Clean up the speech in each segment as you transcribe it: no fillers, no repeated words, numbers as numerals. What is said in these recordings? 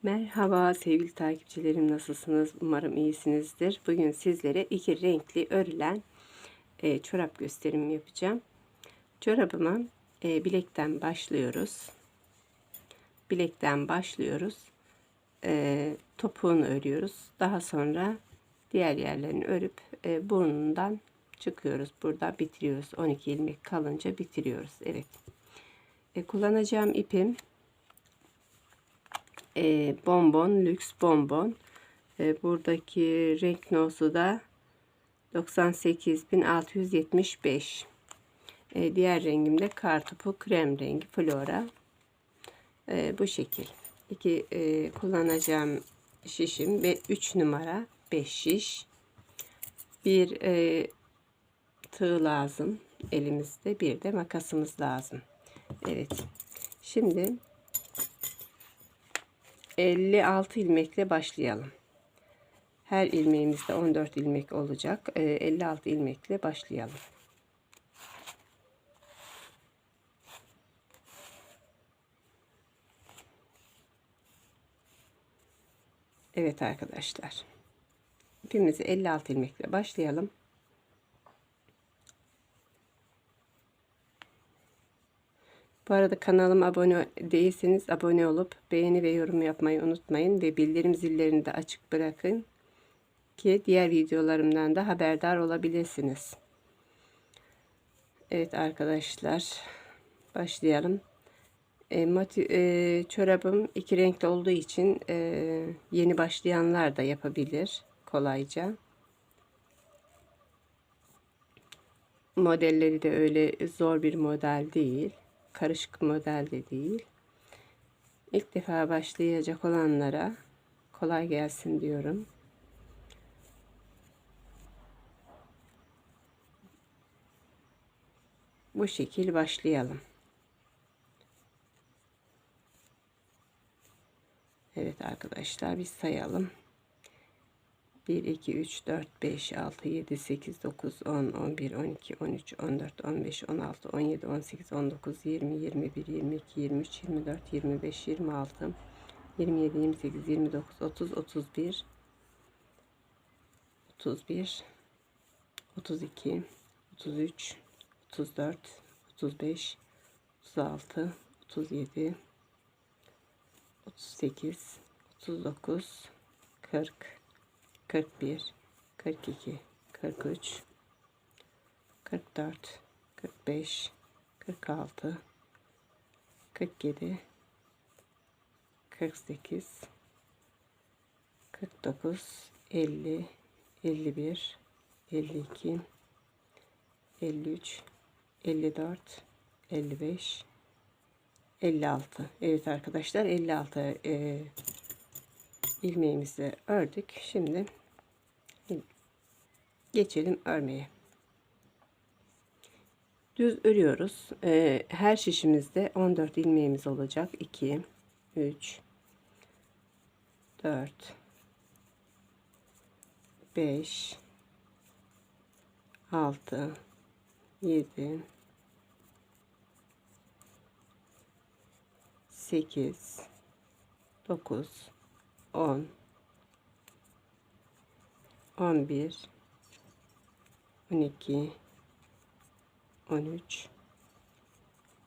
Merhaba sevgili takipçilerim, nasılsınız? Umarım iyisinizdir. Bugün sizlere iki renkli örülen çorap gösterimi yapacağım. Çorabıma bilekten başlıyoruz. Bilekten başlıyoruz. Topuğunu örüyoruz. Daha sonra diğer yerlerini örüp burnundan çıkıyoruz. Burada bitiriyoruz. 12 ilmek kalınca bitiriyoruz. Evet. Kullanacağım ipim bonbon, lüks bonbon. Buradaki renk nosu da 98.675. Diğer rengim de kartopu krem rengi flora. Bu şekil. Kullanacağım şişim ve 3 numara 5 şiş. Bir tığ lazım elimizde, bir de makasımız lazım. Evet. Şimdi 56 ilmekle başlayalım. Her ilmeğimizde 14 ilmek olacak. 56 ilmekle başlayalım. Evet arkadaşlar. İpimizi 56 ilmekle başlayalım. Bu arada kanalıma abone değilseniz abone olup beğeni ve yorum yapmayı unutmayın ve bildirim zillerini de açık bırakın ki diğer videolarımdan da haberdar olabilirsiniz. Evet arkadaşlar, başlayalım. Çorabım iki renkli olduğu için yeni başlayanlar da yapabilir kolayca. Modelleri de öyle zor bir model değil. Karışık model de değil. İlk defa başlayacak olanlara kolay gelsin diyorum. Bu şekil başlayalım. Evet arkadaşlar, biz sayalım. 1 2 3 4 5 6 7 8 9 10 11 12 13 14 15 16 17 18 19 20 21 22 23 24 25 26 27 28 29 30 31 32 33 34 35 36 37 38 39 40 41 42 43 44 45 46 47 48 49 50 51 52 53 54 55 56. Evet arkadaşlar, 56 ilmeğimizi ördük. Şimdi geçelim örmeye. Düz örüyoruz. Her şişimizde 14 ilmeğimiz olacak. 2 3 4 5 6 7 8 9 10 11 12 13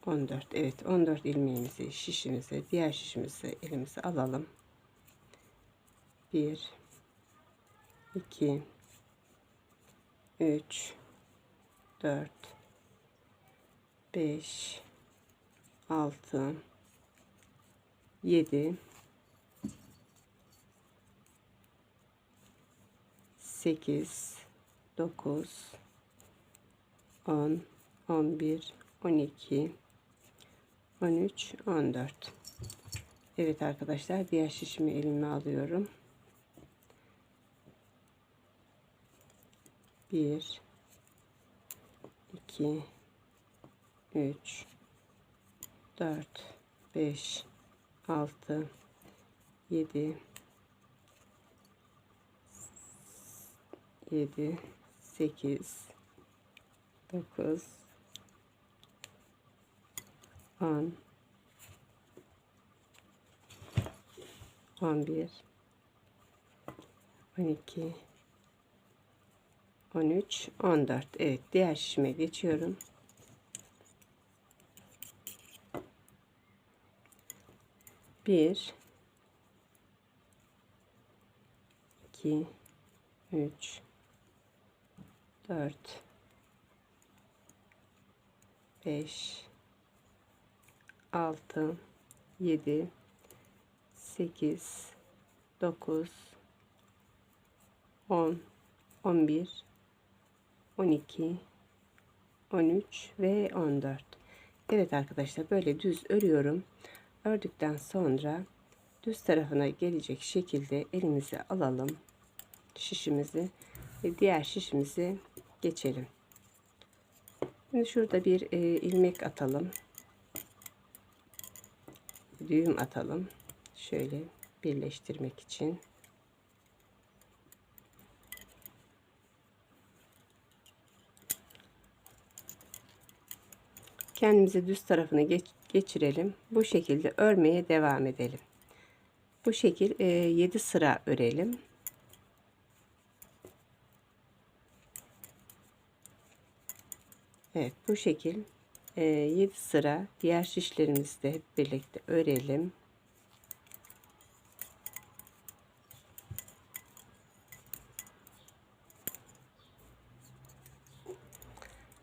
14. Evet, 14 ilmeğimizi şişimize, diğer şişimize elimize alalım. 1 2 3 4 5 6 7 8 9 10 11 12 13 14. Evet arkadaşlar, diğer şişimi elime alıyorum. 1 2 3 4 5 6 7 8 9 10 11, 12, 13, 14. Evet, diğer şişime geçiyorum. Bir, 2, 3, 4, 5, 6, 7, 8, 9, 10, 11, 12, 13 ve 14. Evet arkadaşlar, böyle düz örüyorum. Ördükten sonra düz tarafına gelecek şekilde elimize alalım şişimizi ve diğer şişimizi geçelim. Şimdi şurada bir ilmek atalım. Düğüm atalım. Şöyle birleştirmek için. Kendimizi düz tarafını geçirelim. Bu şekilde örmeye devam edelim. Bu şekil 7 sıra örelim. Evet, bu şekil 7 sıra diğer şişlerimizi de hep birlikte örelim.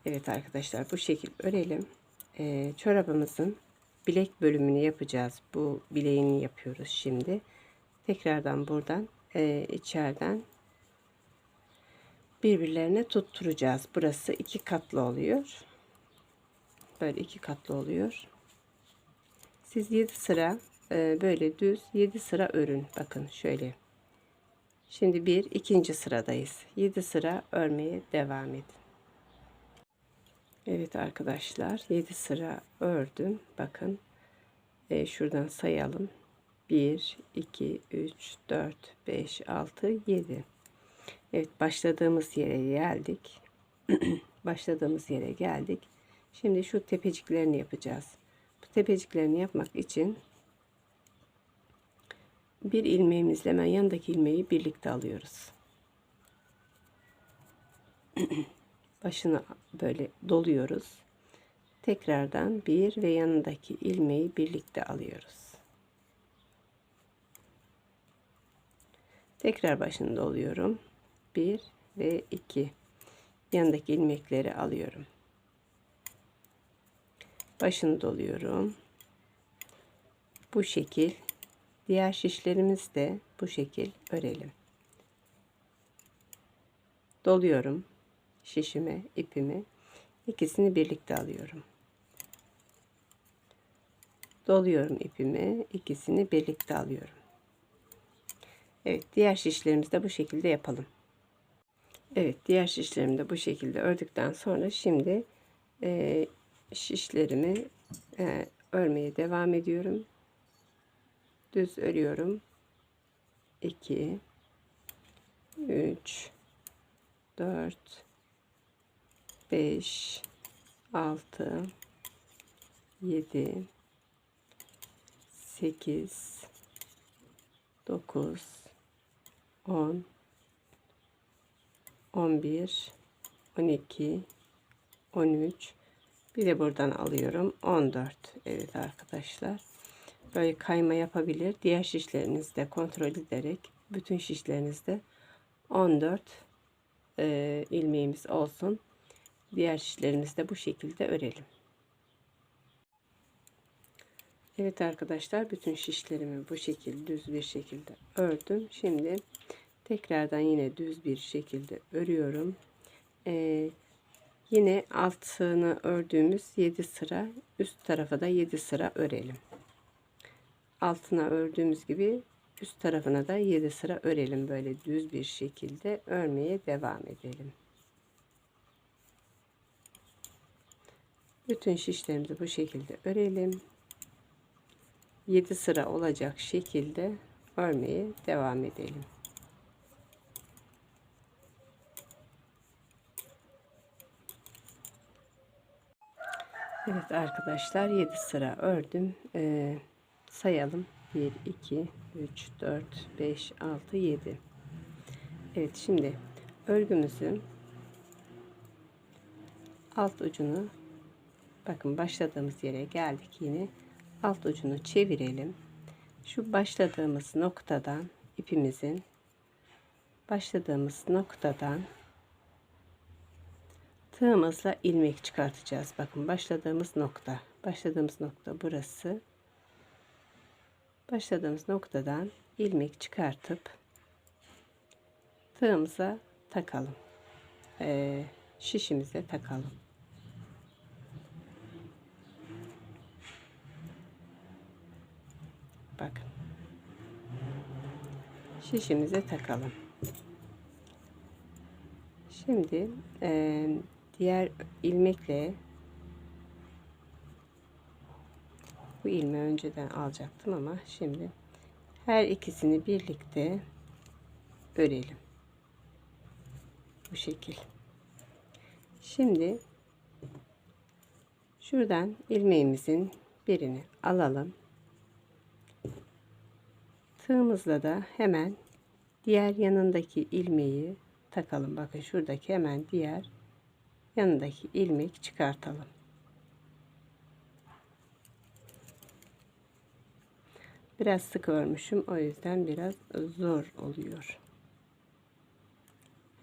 Evet arkadaşlar, bu şekil örelim. Çorabımızın bilek bölümünü yapacağız. Bu bileğini yapıyoruz şimdi. Tekrardan buradan içeriden birbirlerine tutturacağız. Burası 2 katlı oluyor. Böyle 2 katlı oluyor. Siz 7 sıra böyle düz 7 sıra örün. Bakın şöyle. Şimdi ikinci sıradayız. 7 sıra örmeye devam edin. Evet arkadaşlar, 7 sıra ördüm. Bakın şuradan sayalım. 1, 2, 3, 4, 5, 6, 7. Evet, başladığımız yere geldik. Başladığımız yere geldik. Şimdi şu tepeciklerini yapacağız. Bu tepeciklerini yapmak için bir ilmeğimizle hemen yanındaki ilmeği birlikte alıyoruz. Başını böyle doluyoruz. Tekrardan bir ve yanındaki ilmeği birlikte alıyoruz. Tekrar başını doluyorum. 1 ve 2. Yanındaki ilmekleri alıyorum. Başını doluyorum. Bu şekil. Diğer şişlerimizi de bu şekil örelim. Doluyorum şişime, ipimi. İkisini birlikte alıyorum. Doluyorum ipimi, ikisini birlikte alıyorum. Evet, diğer şişlerimizi de bu şekilde yapalım. Evet, diğer şişlerimi de bu şekilde ördükten sonra şimdi şişlerimi örmeye devam ediyorum. Düz örüyorum. 2, 3, 4, 5, 6, 7, 8, 9, 10, 11, 12, 13. Bir de buradan alıyorum. 14. Evet arkadaşlar. Böyle kayma yapabilir. Diğer şişlerinizde kontrol ederek bütün şişlerinizde 14 ilmeğimiz olsun. Diğer şişlerimizde bu şekilde örelim. Evet arkadaşlar, bütün şişlerimi bu şekilde düz bir şekilde ördüm. Şimdi tekrardan yine düz bir şekilde örüyorum. Yine altını ördüğümüz 7 sıra, üst tarafa da 7 sıra örelim. Altına ördüğümüz gibi üst tarafına da 7 sıra örelim. Böyle düz bir şekilde örmeye devam edelim. Bütün şişlerimizi bu şekilde örelim. 7 sıra olacak şekilde örmeye devam edelim. Evet arkadaşlar, 7 sıra ördüm. Sayalım. 1, 2, 3, 4, 5, 6, 7. Evet, şimdi örgümüzün alt ucunu, bakın başladığımız yere geldik, yine alt ucunu çevirelim. Şu başladığımız noktadan, ipimizin başladığımız noktadan tığımızla ilmek çıkartacağız. Bakın başladığımız nokta burası. Başladığımız noktadan ilmek çıkartıp tığımıza takalım. Şişimize takalım. Bakın. Şişimize takalım. Şimdi diğer ilmekle, bu ilmeği önceden alacaktım ama şimdi her ikisini birlikte örelim. Bu şekil. Şimdi şuradan ilmeğimizin birini alalım. Tığımızla da hemen diğer yanındaki ilmeği takalım. Bakın şuradaki hemen diğer yanındaki ilmek çıkartalım. Biraz sık örmüşüm, o yüzden biraz zor oluyor.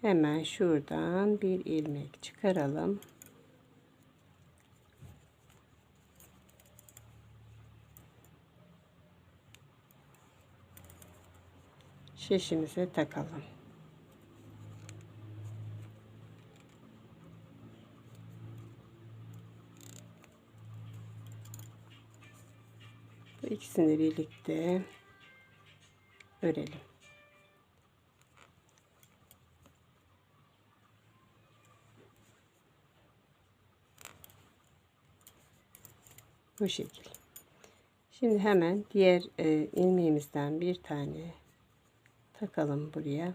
Hemen şuradan bir ilmek çıkaralım. Şişimize takalım. Bu ikisini birlikte örelim. Bu şekil. Şimdi hemen diğer ilmeğimizden bir tane takalım buraya.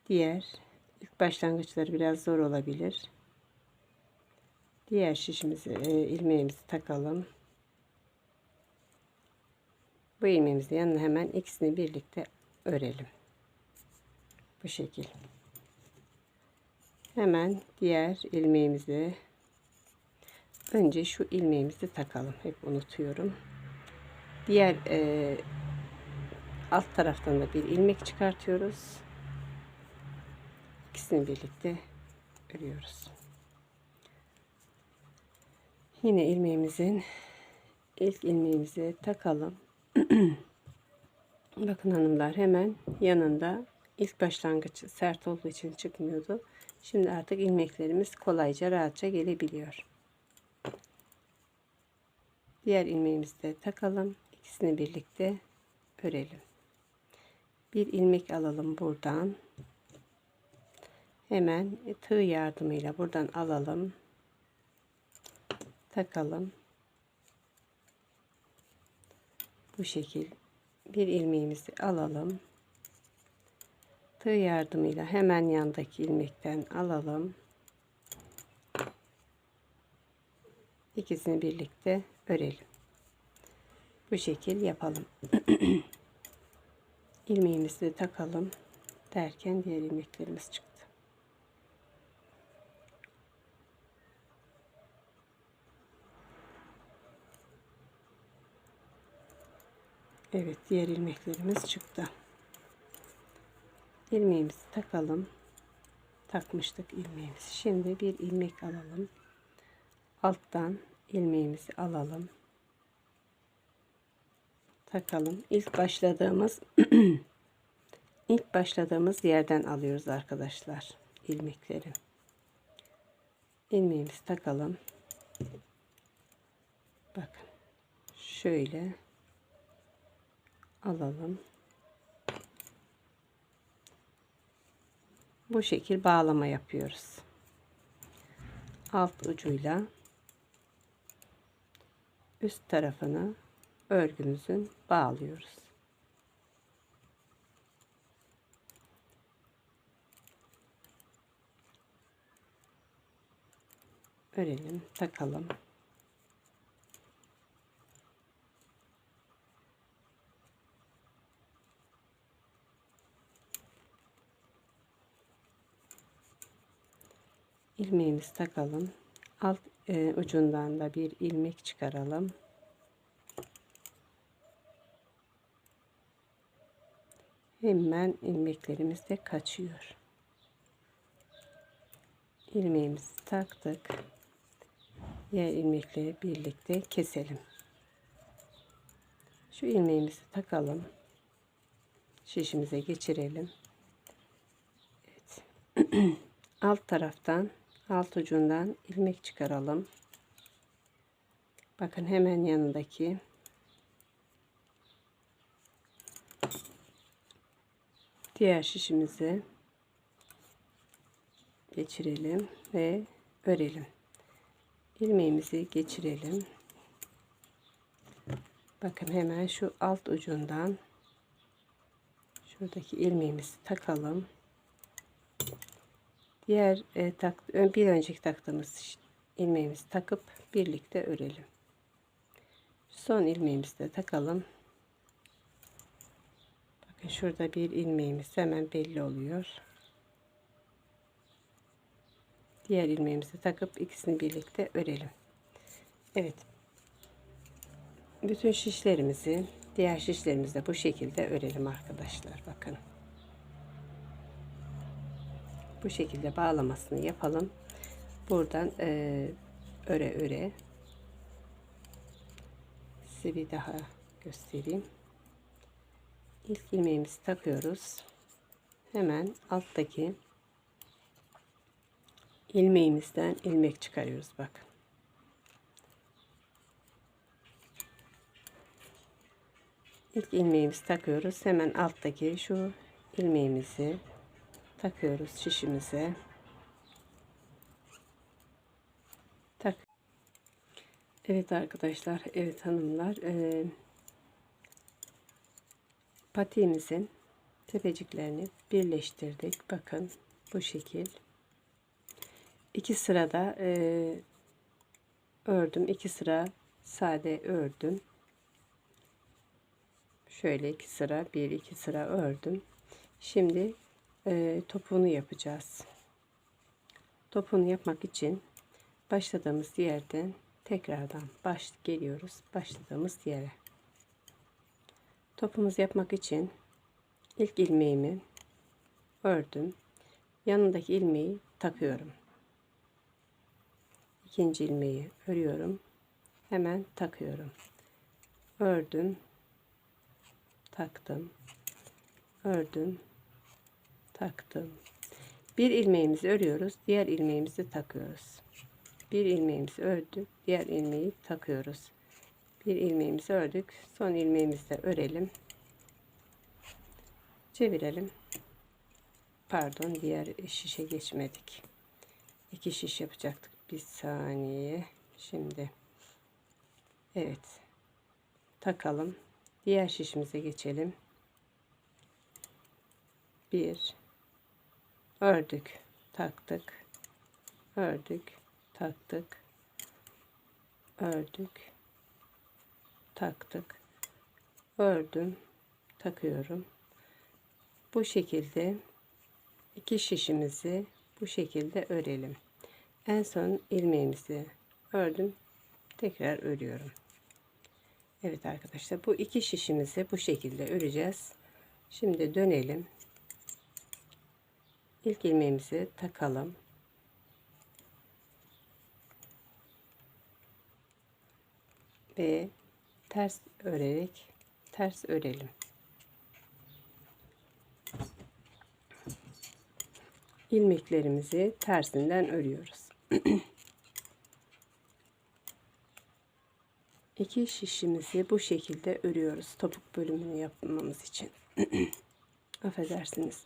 Diğer ilk başlangıçları biraz zor olabilir. Diğer şişimizi, ilmeğimizi takalım. Bu ilmeğimizin yanına hemen ikisini birlikte örelim. Bu şekil. Hemen diğer ilmeğimizi, önce şu ilmeğimizi takalım. Hep unutuyorum. Diğer alt taraftan da bir ilmek çıkartıyoruz. İkisini birlikte örüyoruz. Yine ilmeğimizin ilk ilmeğimizi takalım. Bakın hanımlar, hemen yanında, ilk başlangıç sert olduğu için çıkmıyordu. Şimdi artık ilmeklerimiz kolayca, rahatça gelebiliyor. Diğer ilmeğimizi de takalım. İkisini birlikte örelim. Bir ilmek alalım buradan. Hemen tığ yardımıyla buradan alalım. Takalım. Bu şekil bir ilmeğimizi alalım. Tığ yardımıyla hemen yandaki ilmekten alalım. İkisini birlikte örelim. Bu şekil yapalım. İlmeğimizi de takalım derken diğer ilmeklerimiz çıktı. Evet, diğer ilmeklerimiz çıktı. İlmeğimizi takalım. Takmıştık ilmeğimizi. Şimdi bir ilmek alalım. Alttan ilmeğimizi alalım. Takalım. İlk başladığımız yerden alıyoruz arkadaşlar ilmekleri. İlmeğimizi takalım. Bakın. Şöyle alalım. Bu şekil bağlama yapıyoruz. Alt ucuyla üst tarafını örgümüzün bağlıyoruz. Örelim, takalım. ilmeğimizi takalım. Alt ucundan da bir ilmek çıkaralım. Hemen ilmeklerimiz de kaçıyor. İlmeğimizi taktık. Diğer ilmekleri birlikte keselim. Şu ilmeğimizi takalım. Şişimize geçirelim. Evet. Alt taraftan, alt ucundan ilmek çıkaralım. Bakın hemen yanındaki diğer şişimize geçirelim ve örelim. İlmeğimizi geçirelim. Bakın hemen şu alt ucundan şuradaki ilmeğimizi takalım. Diğer bir önceki taktığımız ilmeğimizi takıp birlikte örelim. Son ilmeğimizi de takalım. Bakın şurada bir ilmeğimiz hemen belli oluyor. Diğer ilmeğimizi takıp ikisini birlikte örelim. Evet. Bütün şişlerimizi, diğer şişlerimizi de bu şekilde örelim arkadaşlar. Bakın. Bu şekilde bağlamasını yapalım. Buradan öre öre. Size bir daha göstereyim. İlk ilmeğimizi takıyoruz. Hemen alttaki ilmeğimizden ilmek çıkarıyoruz. Bakın. İlk ilmeğimizi takıyoruz. Hemen alttaki şu ilmeğimizi takıyoruz şişimize. Tak. Evet arkadaşlar, evet hanımlar, patiğimizin tepeciklerini birleştirdik. Bakın bu şekil. 2 sırada ördüm. 2 sıra sade ördüm. Şöyle 2 sıra, 1-2 sıra ördüm. Şimdi topuğunu yapacağız. Topuğunu yapmak için başladığımız yerden tekrardan geliyoruz başladığımız yere. Topumuzu yapmak için ilk ilmeğimi ördüm. Yanındaki ilmeği takıyorum. İkinci ilmeği örüyorum. Hemen takıyorum. Ördüm. Taktım. Ördüm. Taktım. Bir ilmeğimizi örüyoruz. Diğer ilmeğimizi takıyoruz. Bir ilmeğimizi ördük. Diğer ilmeği takıyoruz. Bir ilmeğimizi ördük. Son ilmeğimizi de örelim. Çevirelim. Pardon, diğer şişe geçmedik. 2 şiş yapacaktık. Bir saniye. Şimdi. Evet. Takalım. Diğer şişimize geçelim. 1 ördük, taktık. Ördük, taktık. Ördük, taktık. Ördüm, takıyorum. Bu şekilde 2 şişimizi bu şekilde örelim. En son ilmeğimizi ördüm, tekrar örüyorum. Evet arkadaşlar, bu 2 şişimizi bu şekilde öreceğiz. Şimdi dönelim. İlk ilmeğimizi takalım. Ve ters örerek ters örelim. İlmeklerimizi tersinden örüyoruz. 2 şişimizi bu şekilde örüyoruz. Topuk bölümünü yapmamız için. Affedersiniz.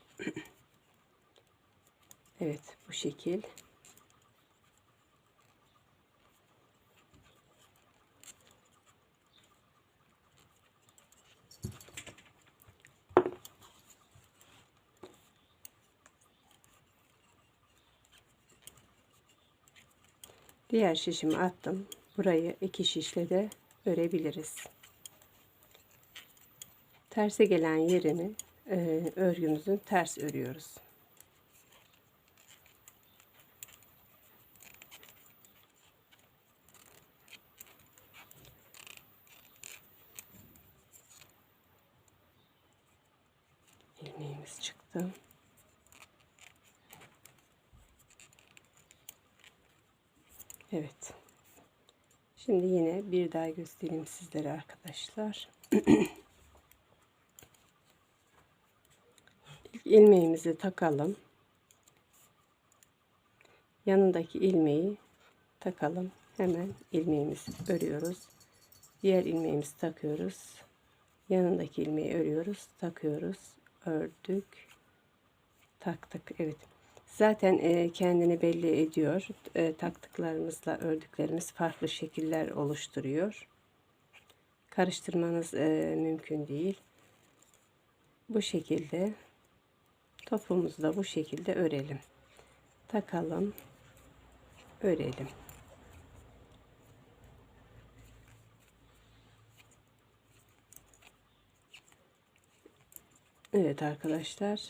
Evet, bu şekil. Diğer şişimi attım. Burayı 2 şişle de örebiliriz. Terse gelen yerini örgümüzün ters örüyoruz. ilmeğimiz çıktı. Evet. Şimdi yine bir daha göstereyim sizlere arkadaşlar. İlk ilmeğimizi takalım. Yanındaki ilmeği takalım. Hemen ilmeğimizi örüyoruz. Diğer ilmeğimizi takıyoruz. Yanındaki ilmeği örüyoruz, takıyoruz, ördük, taktık. Evet. Zaten kendini belli ediyor. Taktıklarımızla ördüklerimiz farklı şekiller oluşturuyor. Karıştırmanız mümkün değil. Bu şekilde topumuzu da bu şekilde örelim. Takalım, örelim. Evet arkadaşlar.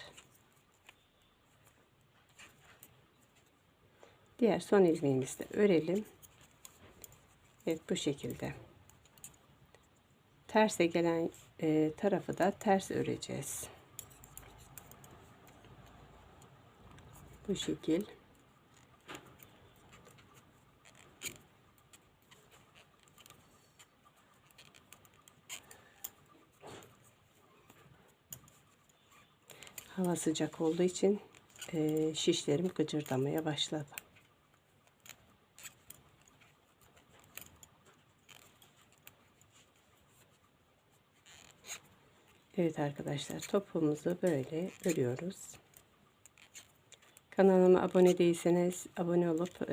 Diğer son ilmeğimizi de örelim. Evet, bu şekilde. Terse gelen tarafı da ters öreceğiz. Bu şekil. Hava sıcak olduğu için şişlerim gıcırdamaya başladı. Evet arkadaşlar, topumuzu böyle örüyoruz. Kanalıma abone değilseniz abone olup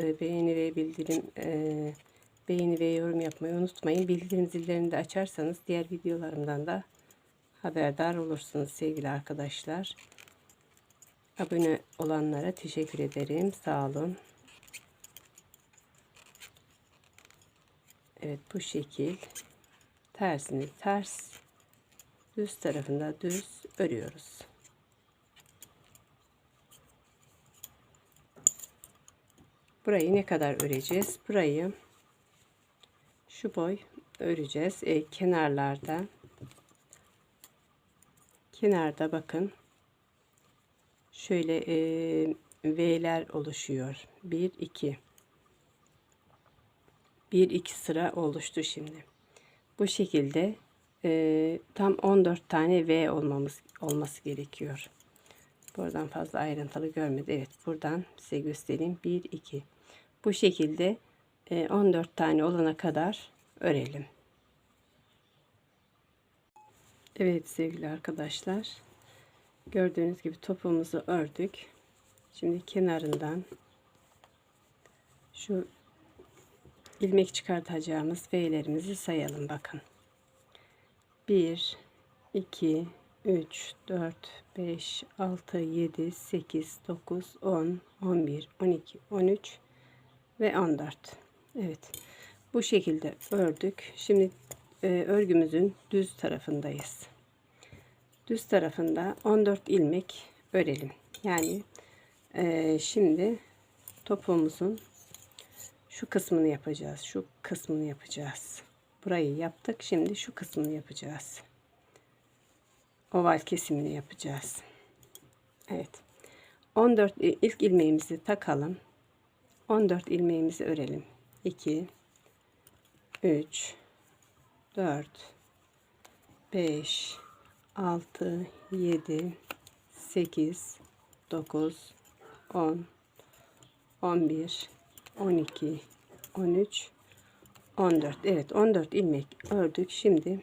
beğeni ve yorum yapmayı unutmayın. Bildirim zillerini de açarsanız diğer videolarımdan da haberdar olursunuz sevgili arkadaşlar. Abone olanlara teşekkür ederim. Sağ olun. Evet, bu şekil tersini ters, düz tarafında düz örüyoruz. Burayı ne kadar öreceğiz? Burayı şu boy öreceğiz. Kenarda bakın şöyle V'ler oluşuyor. 1 2 sıra oluştu şimdi. Bu şekilde tam 14 tane V olması gerekiyor. Buradan fazla ayrıntılı görmedi. Evet, buradan size göstereyim. 1 2. Bu şekilde 14 tane olana kadar örelim. Evet sevgili arkadaşlar, gördüğünüz gibi topumuzu ördük. Şimdi kenarından şu ilmek çıkartacağımız V'lerimizi sayalım. Bakın. 1 2 3 4 5 6 7 8 9 10 11 12 13 ve 14. Evet, bu şekilde ördük. Şimdi örgümüzün düz tarafındayız. Düz tarafında 14 ilmek örelim. Yani şimdi topumuzun şu kısmını yapacağız. Şu kısmını yapacağız. Burayı yaptık. Şimdi şu kısmını yapacağız. Oval kesimini yapacağız. Evet. 14 ilk ilmeğimizi takalım. 14 ilmeğimizi örelim. 2 3 4 5 6 7 8 9 10 11 12 13 14. Evet, 14 ilmek ördük. Şimdi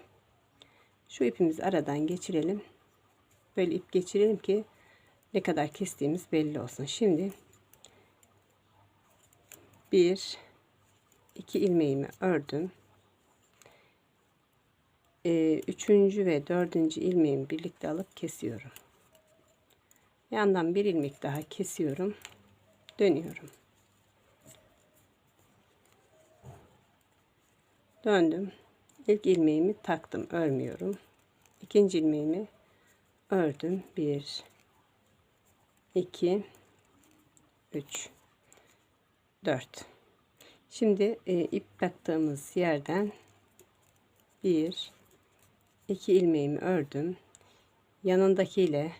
şu ipimizi aradan geçirelim. Böyle ip geçirelim ki ne kadar kestiğimiz belli olsun. Şimdi 1 2 ilmeğimi ördüm. 3. ve 4. ilmeğimi birlikte alıp kesiyorum. Yandan bir ilmek daha kesiyorum. Dönüyorum. Döndüm. İlk ilmeğimi taktım, örmüyorum. İkinci ilmeğimi ördüm. 1 2 3 4. Şimdi ip taktığımız yerden 1 2 ilmeğimi ördüm. Yanındakiyle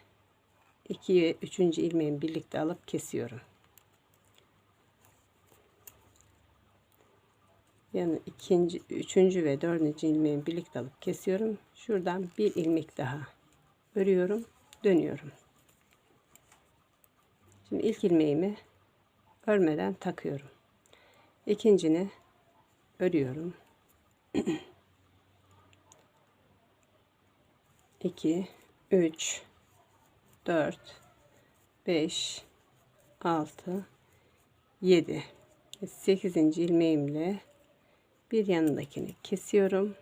2'ye 3. ilmeğimi birlikte alıp kesiyorum. Yani ikinci, 3. ve 4. ilmeğimi birlikte alıp kesiyorum. Şuradan bir ilmek daha örüyorum, dönüyorum. Şimdi ilk ilmeğimi örmeden takıyorum. İkincini örüyorum. 2, 3, 4, 5, 6, 7, 8. ilmeğimle bir yanındakini kesiyorum.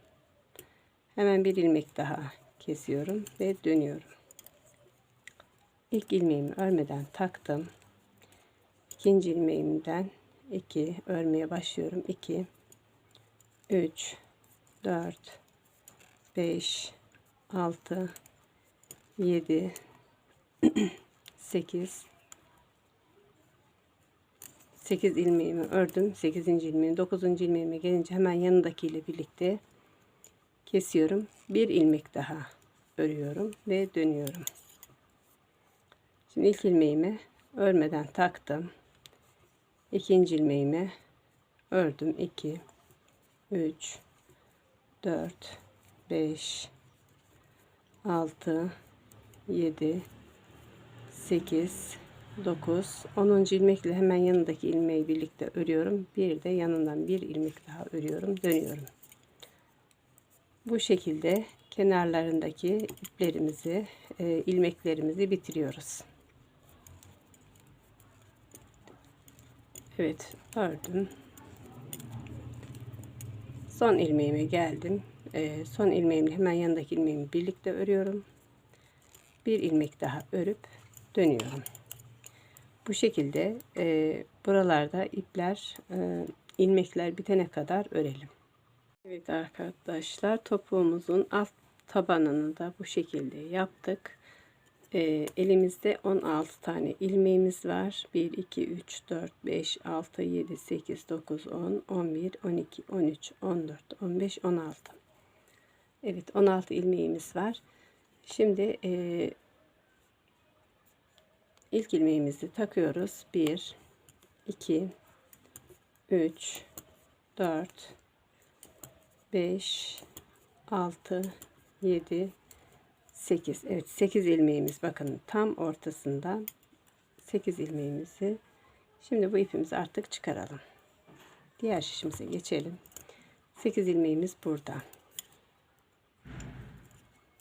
Hemen bir ilmek daha kesiyorum ve dönüyorum. İlk ilmeğimi örmeden taktım. İkinci ilmeğimden 2 örmeye başlıyorum. 2, 3, 4, 5, 6, 7, 8 ilmeğimi ördüm. 8. ilmeğim 9. ilmeğime gelince hemen yanındakiyle birlikte kesiyorum. Bir ilmek daha örüyorum ve dönüyorum. Şimdi ilk ilmeğimi örmeden taktım. İkinci ilmeğimi ördüm. 2, 3, 4, 5, 6, 7, 8, 9, 10. ilmekle hemen yanındaki ilmeği birlikte örüyorum. Bir de yanından bir ilmek daha örüyorum. Dönüyorum. Bu şekilde kenarlarındaki iplerimizi, ilmeklerimizi bitiriyoruz. Evet, ördüm. Son ilmeğime geldim. Son ilmeğimle hemen yanındaki ilmeğimi birlikte örüyorum. Bir ilmek daha örüp dönüyorum. Bu şekilde buralarda ipler, ilmekler bitene kadar örelim. Evet arkadaşlar, topuğumuzun alt tabanını da bu şekilde yaptık. Elimizde 16 tane ilmeğimiz var. 1, 2, 3, 4, 5, 6, 7, 8, 9, 10, 11, 12, 13, 14, 15, 16. Evet, 16 ilmeğimiz var. Şimdi ilk ilmeğimizi takıyoruz. 1, 2, 3, 4, 5, 6, 7, 8. Evet, 8 ilmeğimiz bakın tam ortasından 8 ilmeğimizi. Şimdi bu ipimizi artık çıkaralım. Diğer şişimize geçelim. 8 ilmeğimiz burada.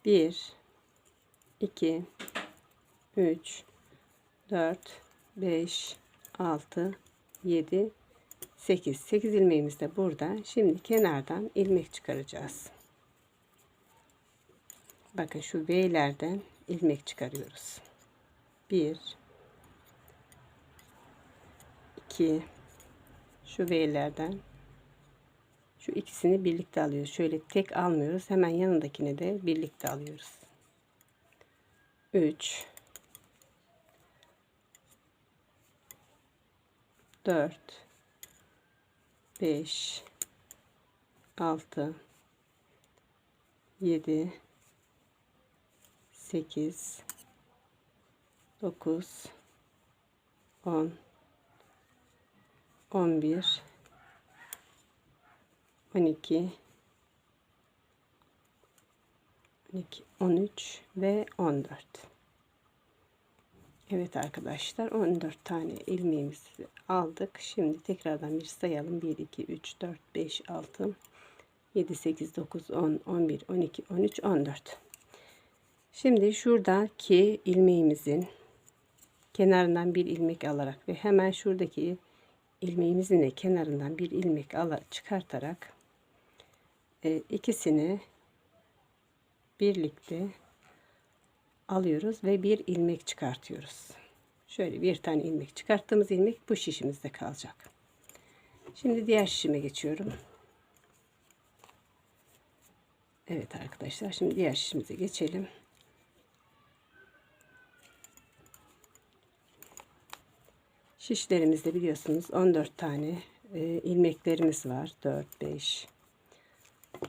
1, 2, 3, 4, 5, 6, 7, 8. 8 ilmeğimiz de burada. Şimdi kenardan ilmek çıkaracağız. Bakın şu V'lerden ilmek çıkarıyoruz. 1, 2, şu V'lerden şu ikisini birlikte alıyoruz. Şöyle tek almıyoruz. Hemen yanındakini de birlikte alıyoruz. 3, 4, 5, 6, 7, 8, 9, 10, 11, 12, 13 ve 14. Evet arkadaşlar, 14 tane ilmeğimizi aldık. Şimdi tekrardan bir sayalım. 1, 2, 3, 4, 5, 6, 7, 8, 9, 10, 11, 12, 13, 14. Şimdi şuradaki ilmeğimizin kenarından bir ilmek alarak ve hemen şuradaki ilmeğimizin de kenarından bir ilmek çıkartarak ikisini birlikte alıyoruz ve bir ilmek çıkartıyoruz. Şöyle bir tane ilmek çıkarttığımız ilmek bu şişimizde kalacak. Şimdi diğer şişime geçiyorum. Evet arkadaşlar, şimdi diğer şişimize geçelim. Şişlerimizde biliyorsunuz 14 tane ilmeklerimiz var. 4, 5,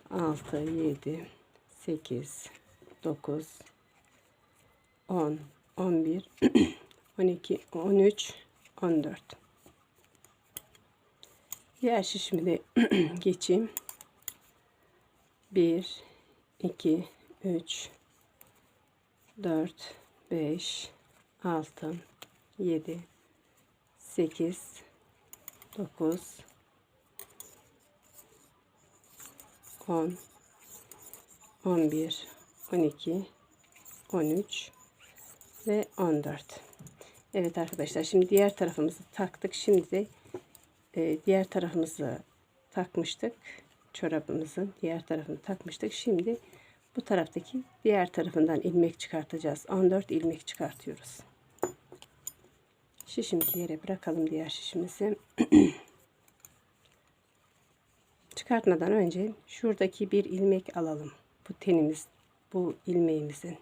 6, 7, 8, 9, 10, 11, 12, 13, 14. Diğer şişimi de geçeyim. 1, 2, 3, 4, 5, 6, 7, 8, 9, 10, 11, 12, 13 ve 14. Evet arkadaşlar, şimdi diğer tarafımızı taktık. Şimdi de diğer tarafımızı takmıştık. Çorabımızın diğer tarafını takmıştık. Şimdi bu taraftaki diğer tarafından ilmek çıkartacağız. 14 ilmek çıkartıyoruz. Şişimizi yere bırakalım, diğer şişimizi. Çıkartmadan önce şuradaki bir ilmek alalım. Bu tenimiz, bu ilmeğimizin.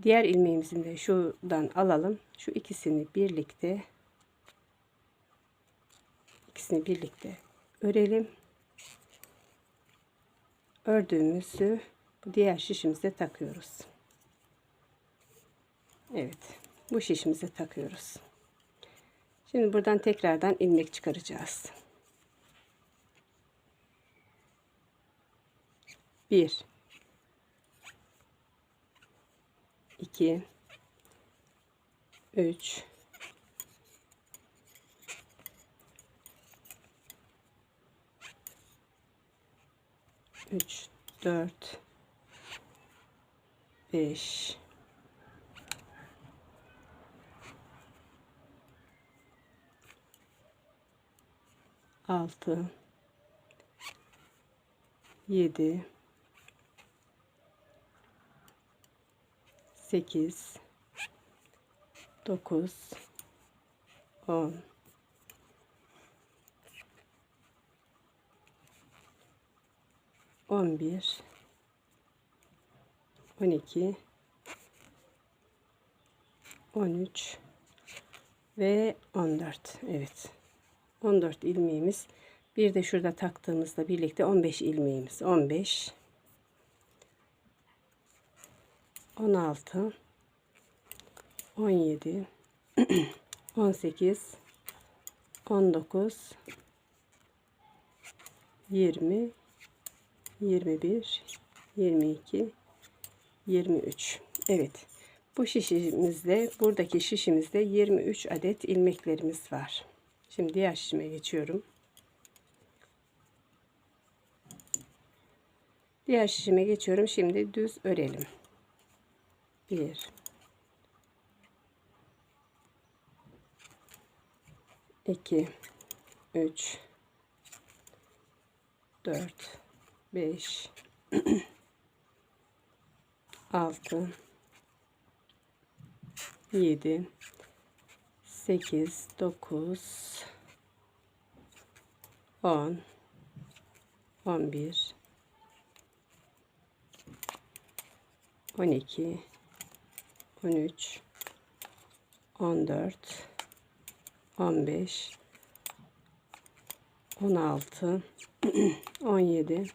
Diğer ilmeğimizin de şuradan alalım. Şu ikisini birlikte örelim. Ördüğümüzü bu diğer şişimize takıyoruz. Evet, bu şişimize takıyoruz. Şimdi buradan tekrardan ilmek çıkaracağız. 1, 2, 3, 4, 5, 6, 7, 8, 9, 10, 11, 12, 13 ve 14. Evet. 14 ilmeğimiz. Bir de şurada taktığımızda birlikte 15 ilmeğimiz. 15, 16, 17, 18, 19, 20, 21, 22, 23. Evet. Bu şişimizde, buradaki şişimizde 23 adet ilmeklerimiz var. Şimdi diğer şişime geçiyorum. Diğer şişime geçiyorum. Şimdi düz örelim. 1, 2, 3, 4, 5, 6, 7, 8, 9, 10, 11, 12, 13, 14, 15, 16, 17,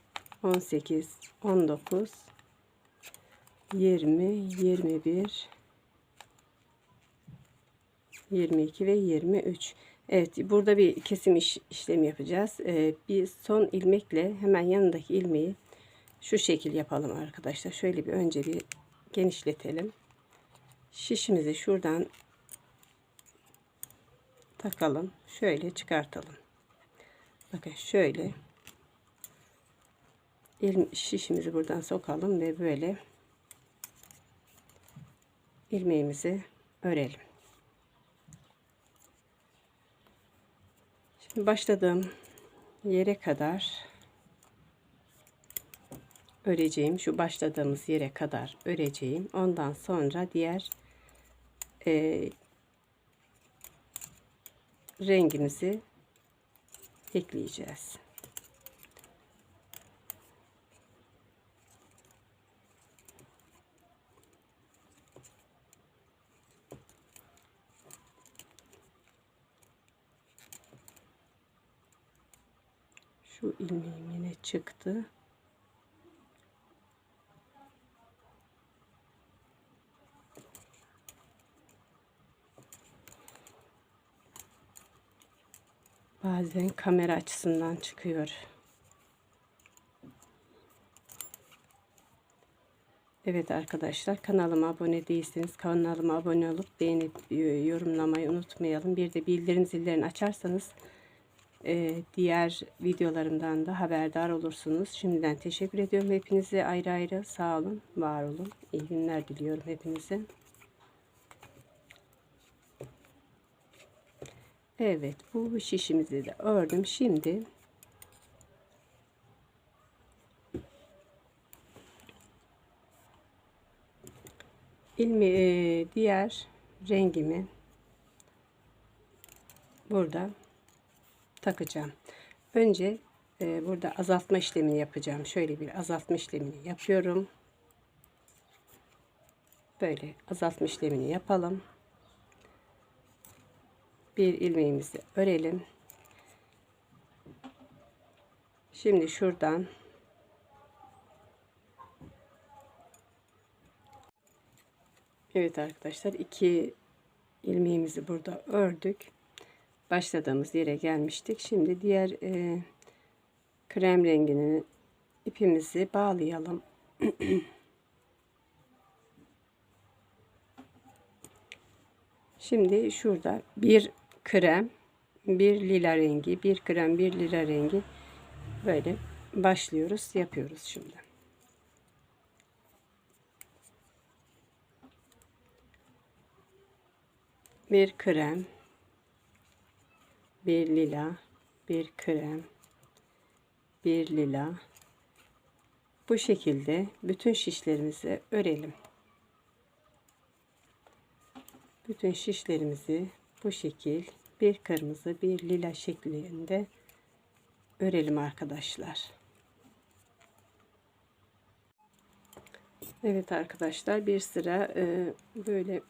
18, 19, 20, 21, 22 ve 23. Evet, burada bir kesim işlemi yapacağız. Bir son ilmekle hemen yanındaki ilmeği şu şekil yapalım arkadaşlar. Şöyle bir önce bir genişletelim. Şişimizi şuradan takalım. Şöyle çıkartalım. Bakın şöyle şişimizi buradan sokalım ve böyle ilmeğimizi örelim. Şimdi başladığım yere kadar öreceğim. Şu başladığımız yere kadar öreceğim. Ondan sonra diğer rengimizi ekleyeceğiz. Şu ilmeğim yine çıktı. Bazen kamera açısından çıkıyor. Evet arkadaşlar, kanalıma abone değilseniz kanalıma abone olup beğenip yorumlamayı unutmayalım. Bir de bildirim zillerini açarsanız diğer videolarımdan da haberdar olursunuz. Şimdiden teşekkür ediyorum hepinize ayrı ayrı. Sağ olun, var olun. İyi günler diliyorum hepinize. Evet, bu şişimizi de ördüm. Şimdi diğer rengimi burada takacağım. Önce burada azaltma işlemini yapacağım. Şöyle bir azaltma işlemini yapıyorum. Böyle azaltma işlemini yapalım. Bir ilmeğimizi örelim. Şimdi şuradan evet arkadaşlar, 2 ilmeğimizi burada ördük. Başladığımız yere gelmiştik. Şimdi diğer krem renginin ipimizi bağlayalım. Şimdi şurada bir krem, bir lila rengi, bir krem, bir lila rengi, böyle başlıyoruz, yapıyoruz şimdi. Bir krem, bir lila, bir krem, bir lila. Bu şekilde bütün şişlerimizi örelim. Bütün şişlerimizi bu şekil bir kırmızı bir lila şeklinde örelim arkadaşlar. Evet arkadaşlar, bir sıra böyle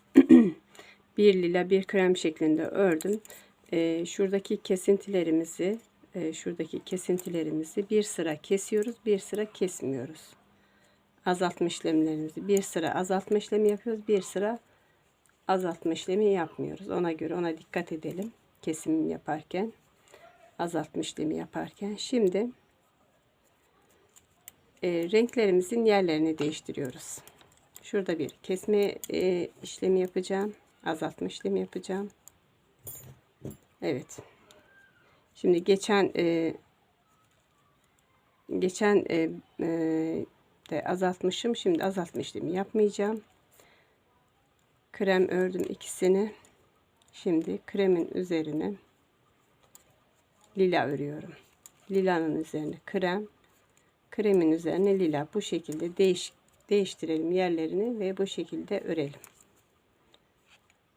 bir lila bir krem şeklinde ördüm. Şuradaki kesintilerimizi bir sıra kesiyoruz, bir sıra kesmiyoruz. Azaltma işlemlerimizi bir sıra azaltma işlemi yapıyoruz, bir sıra azaltma işlemi yapmıyoruz. Ona göre ona dikkat edelim. Kesim yaparken, azaltma işlemi yaparken. Şimdi renklerimizin yerlerini değiştiriyoruz. Şurada bir kesme işlemi yapacağım. Azaltma işlemi yapacağım. Evet. Şimdi geçen de azaltmışım. Şimdi azaltma işlemi yapmayacağım. Krem ördüm ikisini. Şimdi kremin üzerine lila örüyorum. Lilanın üzerine krem, kremin üzerine lila. Bu şekilde değiştirelim yerlerini ve bu şekilde örelim.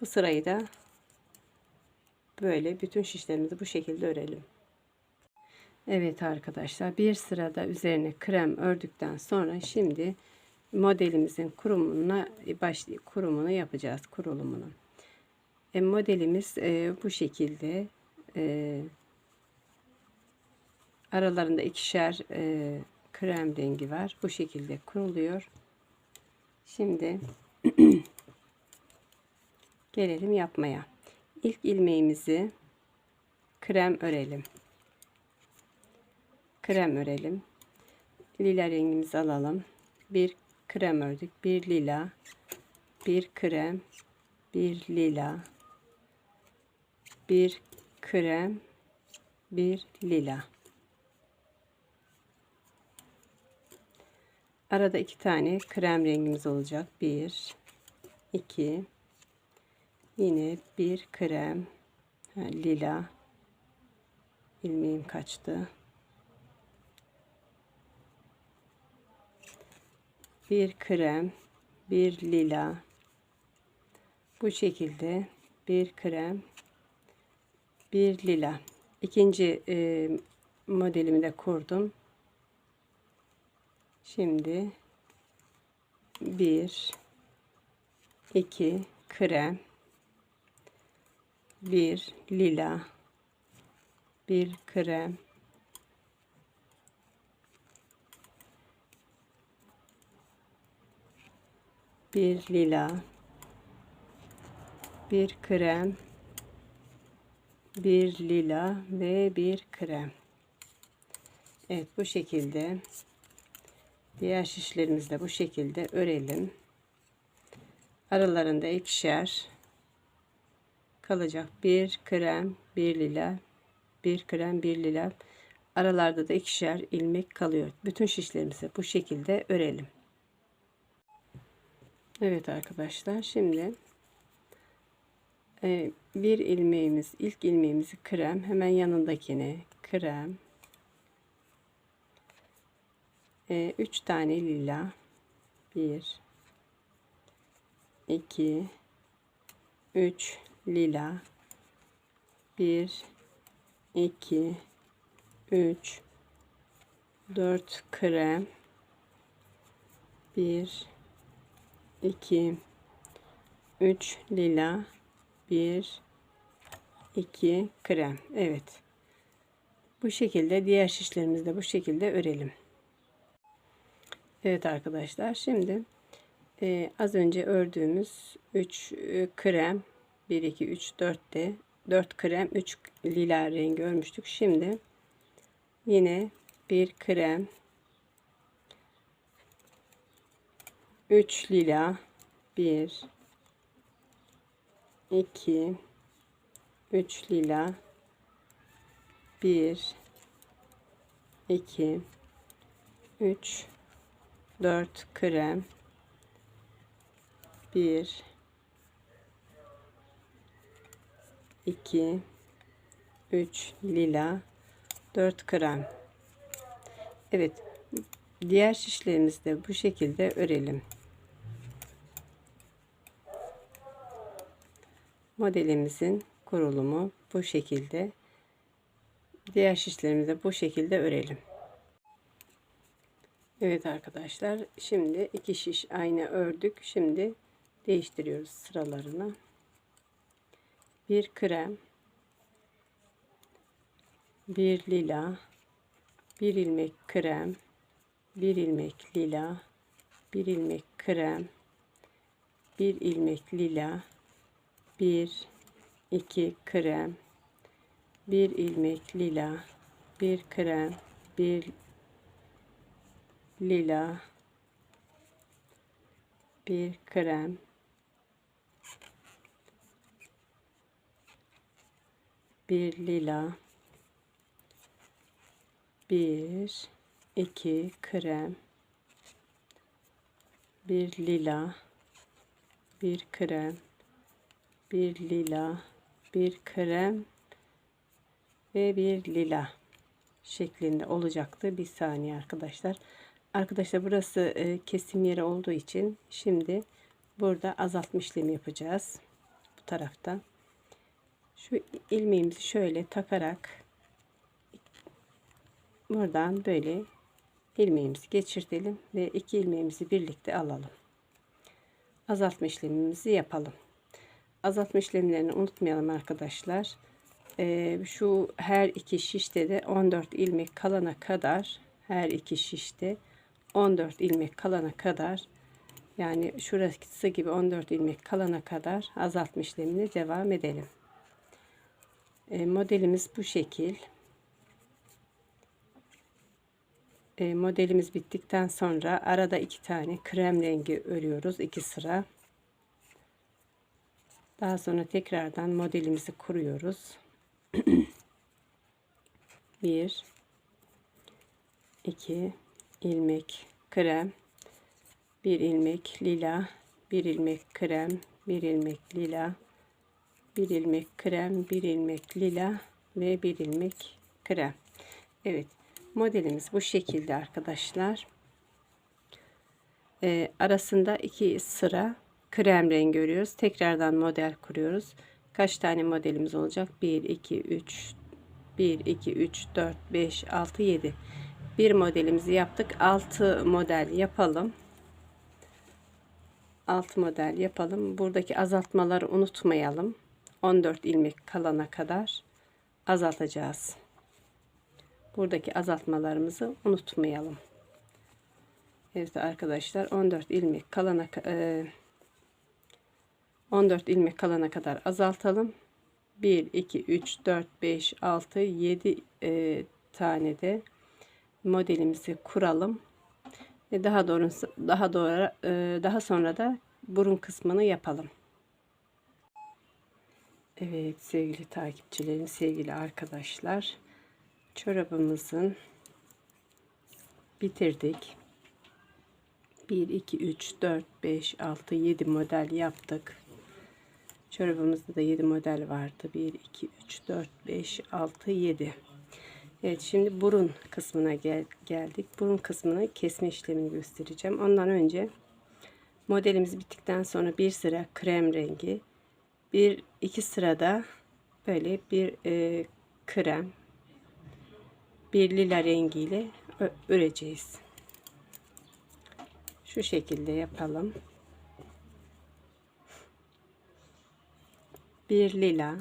Bu sırayı da böyle bütün şişlerimizi bu şekilde örelim. Evet arkadaşlar, bir sırada üzerine krem ördükten sonra şimdi modelimizin kurumunu yapacağız, kurulumunu. Modelimiz bu şekilde, aralarında ikişer krem rengi var. Bu şekilde kuruluyor. Şimdi gelelim yapmaya. İlk ilmeğimizi krem örelim. Krem örelim. Lila rengimizi alalım. Bir krem ördük. Bir lila, bir krem, bir lila, bir krem, bir lila. Arada 2 tane krem rengimiz olacak. 1, 2, yine bir krem, lila. İlmeğim kaçtı. Bir krem, bir lila. Bu şekilde bir krem, bir lila. İkinci modelimi de kurdum. Şimdi 1, 2 krem, bir lila, bir krem, bir lila, bir krem, bir lila ve bir krem. Evet, bu şekilde diğer şişlerimizi de bu şekilde örelim. Aralarında ikişer kalacak. Bir krem, bir lila, bir krem, bir lila. Aralarda da ikişer ilmek kalıyor. Bütün şişlerimizi bu şekilde örelim. Evet arkadaşlar, şimdi bir ilmeğimiz, ilk ilmeğimizi krem, hemen yanındakine krem, 3 tane lila, 1 2 3 lila, 1 2 3 4 krem, 1 2 3 lila, 1 2 krem. Evet, bu şekilde diğer şişlerimizi de bu şekilde örelim. Evet arkadaşlar, şimdi az önce ördüğümüz 3 krem, 1 2 3 4 de 4 krem 3 lila rengi örmüştük. Şimdi yine bir krem, 3 lila, 1 2 3 lila, 1 2 3 4 krem, 1 2 3 lila, 4 krem. Evet, diğer şişlerimizi de bu şekilde örelim. Modelimizin kurulumu bu şekilde. Diğer şişlerimizi de bu şekilde örelim. Evet arkadaşlar, şimdi 2 şiş aynı ördük. Şimdi değiştiriyoruz sıralarını. Bir krem, bir lila, bir ilmek krem, bir ilmek lila, bir ilmek krem, bir ilmek lila, 1 2 krem, bir ilmek lila, bir krem, bir lila, bir krem, bir lila, 1 2 krem, bir lila, bir krem, bir lila, bir krem ve bir lila şeklinde olacaktı. Bir saniye arkadaşlar. Arkadaşlar, burası kesim yeri olduğu için şimdi burada azaltma işlemi yapacağız. Bu tarafta şu ilmeğimizi şöyle takarak buradan böyle ilmeğimizi geçirtelim ve iki ilmeğimizi birlikte alalım. Azaltma işlemimizi yapalım. Azaltma işlemlerini unutmayalım arkadaşlar. Şu her iki şişte de 14 ilmek kalana kadar, her iki şişte 14 ilmek kalana kadar, yani şurası gibi 14 ilmek kalana kadar azaltma işlemine devam edelim. Modelimiz bu şekil. Modelimiz bittikten sonra arada 2 tane krem rengi örüyoruz, 2 sıra. Daha sonra tekrardan modelimizi kuruyoruz. 1 2 ilmek krem, 1 ilmek lila, 1 ilmek krem, 1 ilmek lila, 1 ilmek krem, 1 ilmek lila ve 1 ilmek krem. Evet, modelimiz bu şekilde arkadaşlar. Arasında 2 sıra krem rengi örüyoruz. Tekrardan model kuruyoruz. Kaç tane modelimiz olacak? 1 2 3 1 2 3 4 5 6 7. Bir modelimizi yaptık. 6 model yapalım. 6 model yapalım. Buradaki azaltmaları unutmayalım. 14 ilmek kalana kadar azaltacağız. Buradaki azaltmalarımızı unutmayalım. Evet arkadaşlar, 14 ilmek kalana 14 ilmek kalana kadar azaltalım. 1 2 3 4 5 6 7 tane de modelimizi kuralım. Ve daha sonra da burun kısmını yapalım. Evet sevgili takipçilerim, sevgili arkadaşlar, çorabımızın bitirdik. 1 2 3 4 5 6 7 model yaptık. Çorabımızda da 7 model vardı. 1 2 3 4 5 6 7. Evet, şimdi burun kısmına geldik. Burun kısmını kesme işlemini göstereceğim. Ondan önce modelimiz bittikten sonra bir sıra krem rengi, bir iki sırada böyle bir krem, bir lila rengiyle öreceğiz. Şu şekilde yapalım. Bir lila,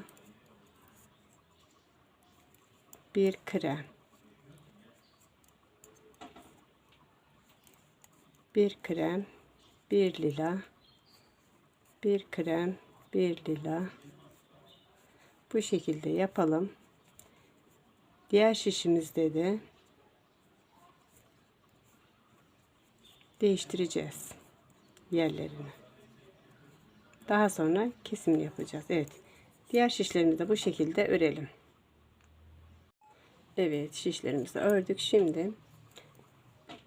bir krem, bir krem, bir lila, bir krem, bir lila. Bu şekilde yapalım. Diğer şişimizde de değiştireceğiz yerlerini. Daha sonra kesim yapacağız. Evet. Diğer şişlerimizi de bu şekilde örelim. Evet, şişlerimizi ördük. Şimdi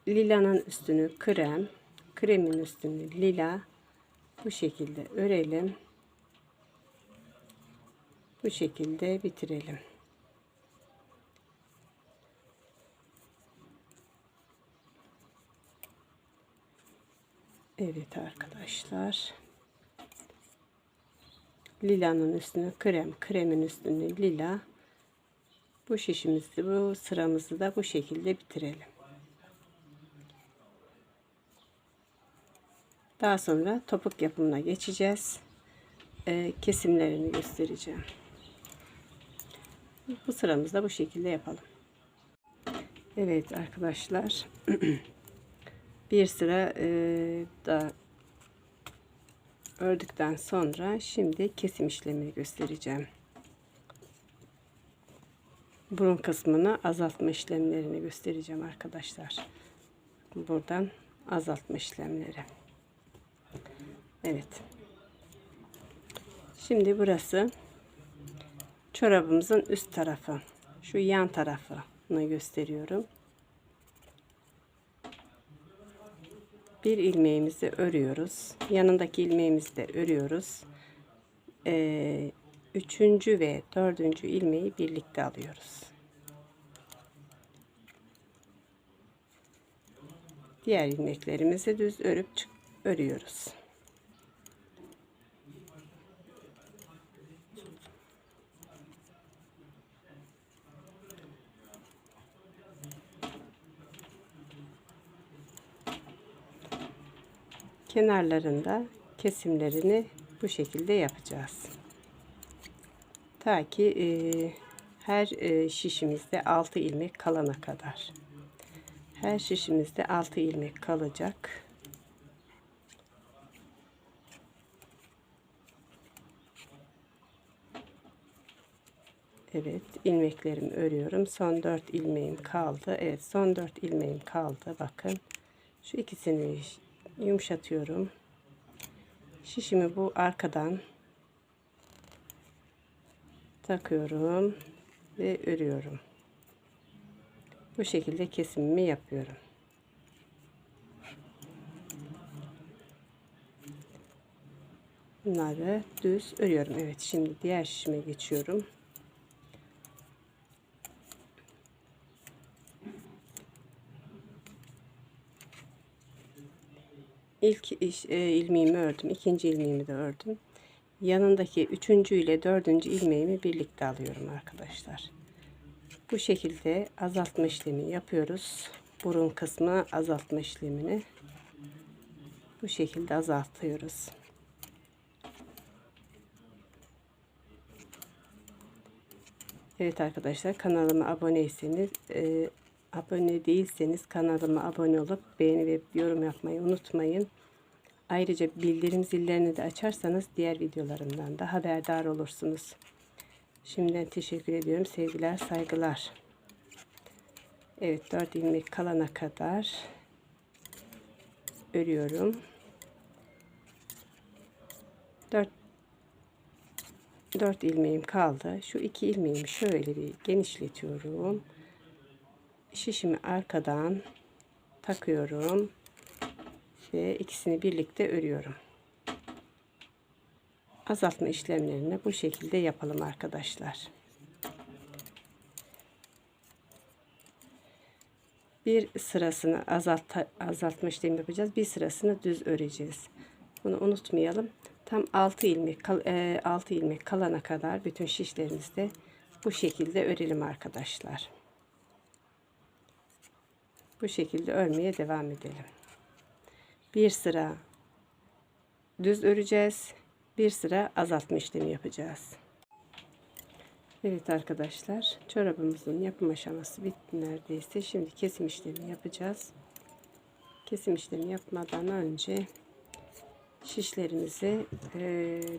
lilanın üstünü krem, kremin üstünü lila, bu şekilde örelim. Bu şekilde bitirelim. Evet arkadaşlar. Lilanın üstüne krem, kremin üstüne lila. Bu şişimizi, bu sıramızı da bu şekilde bitirelim. Daha sonra topuk yapımına geçeceğiz. Kesimlerini göstereceğim. Bu sıramızda bu şekilde yapalım. Evet arkadaşlar. Bir sıra da ördükten sonra şimdi kesim işlemini göstereceğim. Burun kısmını azaltma işlemlerini göstereceğim arkadaşlar. Buradan azaltma işlemleri. Evet. Şimdi burası çorabımızın üst tarafı. Şu yan tarafını gösteriyorum. Bir ilmeğimizi örüyoruz. Yanındaki ilmeğimizi de örüyoruz. Üçüncü ve dördüncü ilmeği birlikte alıyoruz. Diğer ilmeklerimizi düz örüyoruz. Kenarlarında kesimlerini bu şekilde yapacağız. Ta ki her şişimizde 6 ilmek kalana kadar. Her şişimizde 6 ilmek kalacak. Evet, ilmeklerimi örüyorum. Son 4 ilmeğim kaldı. Evet, son 4 ilmeğim kaldı. Bakın. Şu ikisini yumuşatıyorum. Şişimi bu arkadan takıyorum ve örüyorum. Bu şekilde kesimimi yapıyorum. Bunları düz örüyorum. Evet, şimdi diğer şişime geçiyorum. İlk ilmeğimi ördüm. İkinci ilmeğimi de ördüm. Yanındaki üçüncü ile dördüncü ilmeğimi birlikte alıyorum arkadaşlar. Bu şekilde azaltma işlemi yapıyoruz. Burun kısmı azaltma işlemini bu şekilde azaltıyoruz. Evet arkadaşlar, kanalıma abone değilseniz kanalıma abone olup beğeni ve yorum yapmayı unutmayın. Ayrıca bildirim zillerini de açarsanız diğer videolarımdan da haberdar olursunuz. Şimdiden teşekkür ediyorum. Sevgiler, saygılar. Evet, 4 ilmek kalana kadar örüyorum. 4 ilmeğim kaldı. Şu 2 ilmeğimi şöyle bir genişletiyorum. Şişimi arkadan takıyorum ve ikisini birlikte örüyorum. Azaltma işlemlerini bu şekilde yapalım arkadaşlar. Bir sırasını azaltma işlemi yapacağız. Bir sırasını düz öreceğiz. Bunu unutmayalım. Tam 6 ilmek kalana kadar bütün şişlerimizde bu şekilde örelim arkadaşlar. Bu şekilde örmeye devam edelim. Bir sıra düz öreceğiz. Bir sıra azaltma işlemi yapacağız. Evet arkadaşlar, çorabımızın yapım aşaması bitti neredeyse. Şimdi kesim işlemi yapacağız. Kesim işlemi yapmadan önce şişlerimizi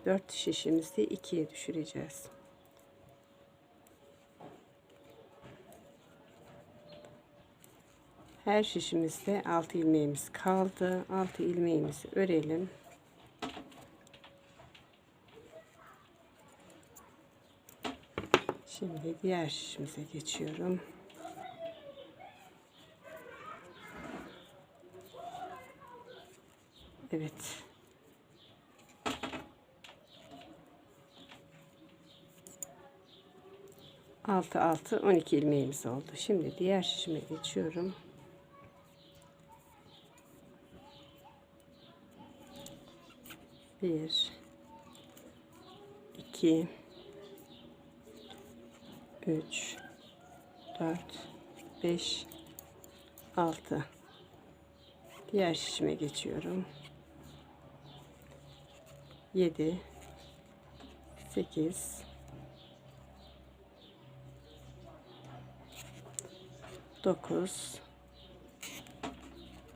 4 şişimizi 2'ye düşüreceğiz. Her şişimizde 6 ilmeğimiz kaldı. 6 ilmeğimizi örelim. Şimdi diğer şişimize geçiyorum. Evet. Altı 12 ilmeğimiz oldu. Şimdi diğer şişime geçiyorum. Bir, iki, 3, 4, 5, 6. Diğer şişime geçiyorum. 7, 8, 9,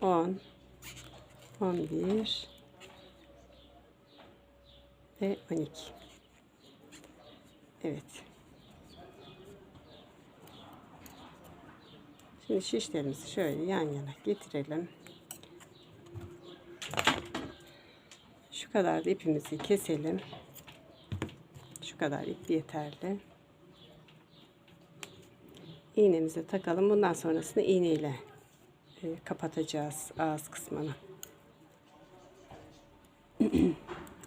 10, 11 ve 12. Evet. Şimdi şişlerimizi şöyle yan yana getirelim. Şu kadar da ipimizi keselim. Şu kadar ip yeterli. İğnemize takalım. Bundan sonrasını iğneyle kapatacağız ağız kısmını.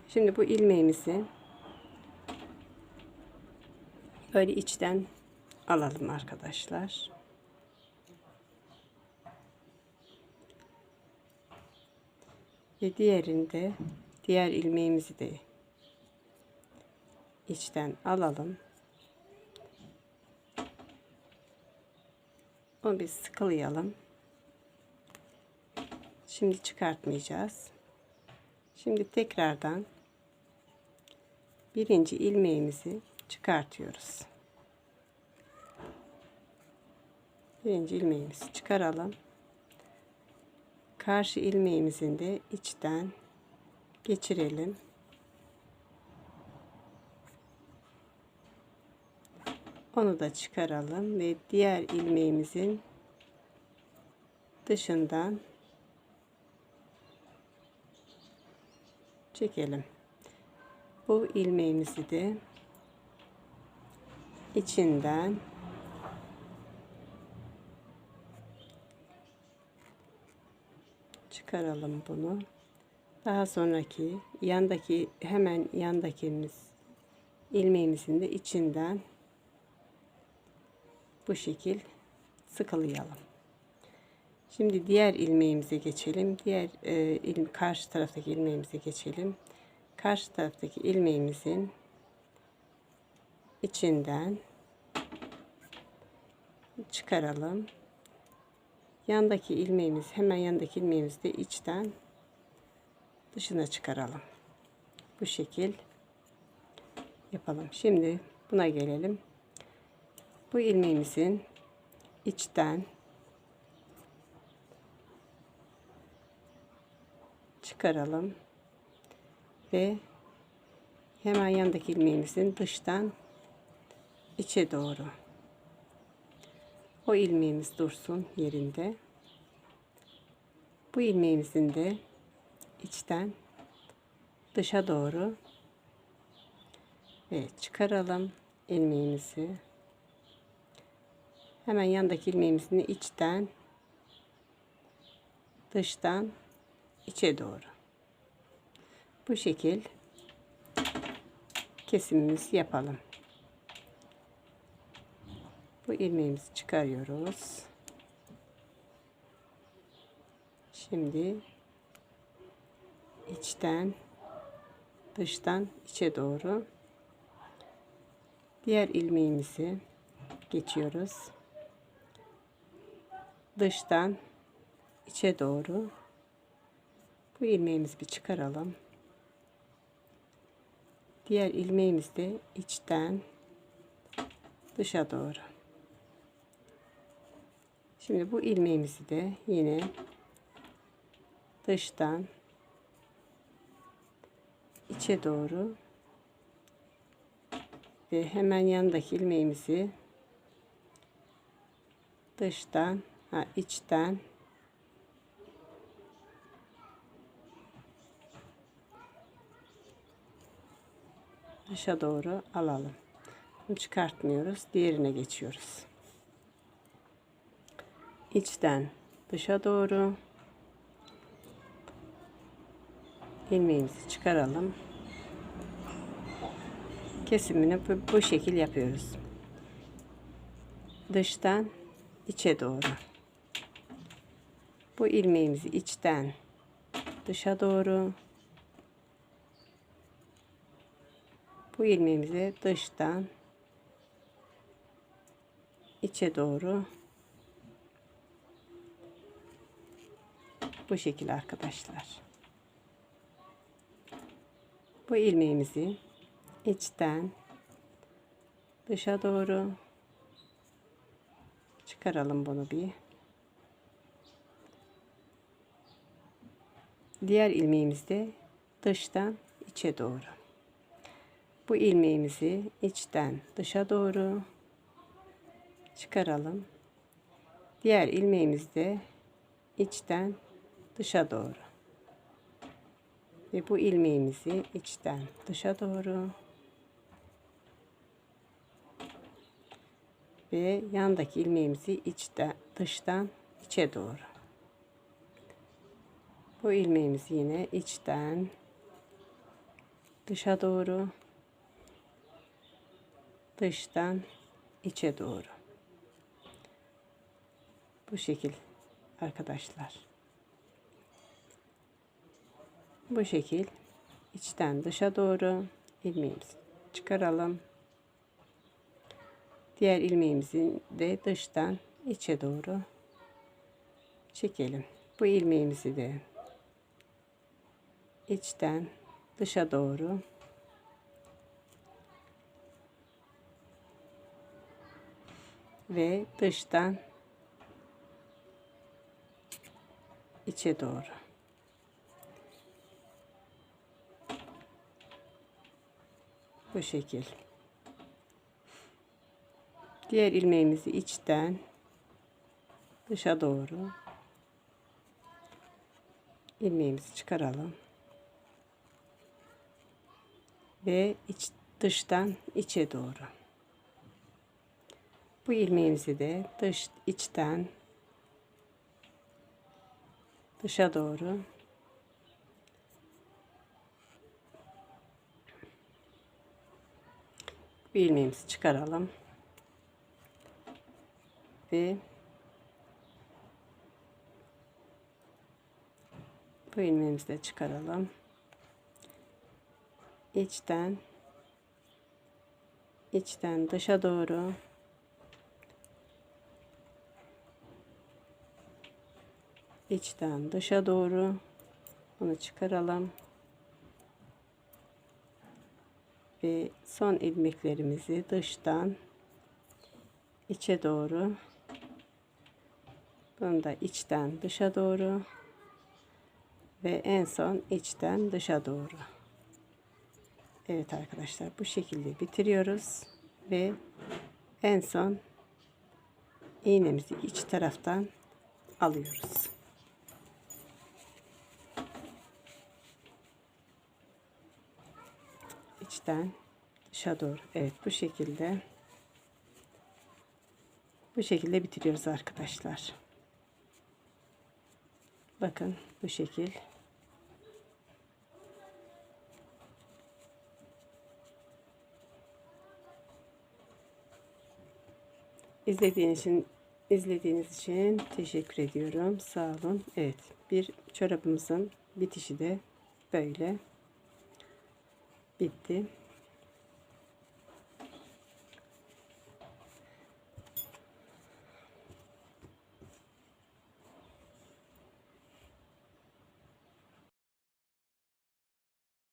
Şimdi bu ilmeğimizi böyle içten alalım arkadaşlar. Ve diğer ilmeğimizi de içten alalım. Onu bir sıkılayalım. Şimdi çıkartmayacağız. Şimdi tekrardan birinci ilmeğimizi çıkartıyoruz. Birinci ilmeğimizi çıkaralım. Karşı ilmeğimizin de içten geçirelim. Onu da çıkaralım ve diğer ilmeğimizin dışından çekelim. Bu ilmeğimizi de içinden çıkaralım bunu. Daha sonraki hemen yandaki ilmeğimizin de içinden bu şekil sıkılayalım. Şimdi diğer ilmeğimize geçelim. Karşı taraftaki ilmeğimize geçelim. Karşı taraftaki ilmeğimizin içinden çıkaralım. Hemen yandaki ilmeğimizi de içten dışına çıkaralım. Bu şekil yapalım. Şimdi buna gelelim. Bu ilmeğimizin içten çıkaralım ve hemen yandaki ilmeğimizin dıştan içe doğru. O ilmeğimiz dursun yerinde. Bu ilmeğimizin de içten dışa doğru ve çıkaralım ilmeğimizi. Hemen yandaki ilmeğimizin içten dıştan içe doğru. Bu şekil kesimimizi yapalım. Bu ilmeğimizi çıkarıyoruz. Şimdi içten dıştan içe doğru diğer ilmeğimizi geçiyoruz. Dıştan içe doğru bu ilmeğimizi bir çıkaralım. Diğer ilmeğimiz de içten dışa doğru. Şimdi bu ilmeğimizi de yine dıştan içe doğru ve hemen yanındaki ilmeğimizi dıştan içten dışa doğru alalım. Bunu çıkartmıyoruz. Diğerine geçiyoruz. İçten dışa doğru ilmeğimizi çıkaralım. Kesimini bu şekil yapıyoruz. Dıştan içe doğru. Bu ilmeğimizi içten dışa doğru, bu ilmeğimizi dıştan içe doğru, bu şekilde arkadaşlar. Bu ilmeğimizi içten dışa doğru çıkaralım, bunu bir. Diğer ilmeğimiz de dıştan içe doğru. Bu ilmeğimizi içten dışa doğru çıkaralım. Diğer ilmeğimiz de içten dışa doğru. Ve bu ilmeğimizi içten dışa doğru ve yandaki ilmeğimizi içten dıştan içe doğru. Bu ilmeğimizi yine içten dışa doğru, dıştan içe doğru. Bu şekil arkadaşlar. Bu şekil içten dışa doğru ilmeğimizi çıkaralım. Diğer ilmeğimizi de dıştan içe doğru çekelim. Bu ilmeğimizi de içten dışa doğru ve dıştan içe doğru. Bu şekil. Diğer ilmeğimizi içten dışa doğru ilmeğimizi çıkaralım ve dıştan içe doğru. Bu ilmeğimizi de içten dışa doğru bu ilmeğimizi çıkaralım ve bu ilmeğimizi de çıkaralım. İçten dışa doğru içten dışa doğru bunu çıkaralım ve son ilmeklerimizi dıştan içe doğru, bunu da içten dışa doğru ve en son içten dışa doğru. Evet arkadaşlar, bu şekilde bitiriyoruz ve En son iğnemizi iç taraftan alıyoruz. İçten dışa doğru. Evet, bu şekilde. Bu şekilde bitiriyoruz arkadaşlar. Bakın bu şekil. İzlediğiniz için teşekkür ediyorum. Sağ olun. Evet, bir çorabımızın bitişi de böyle bitti.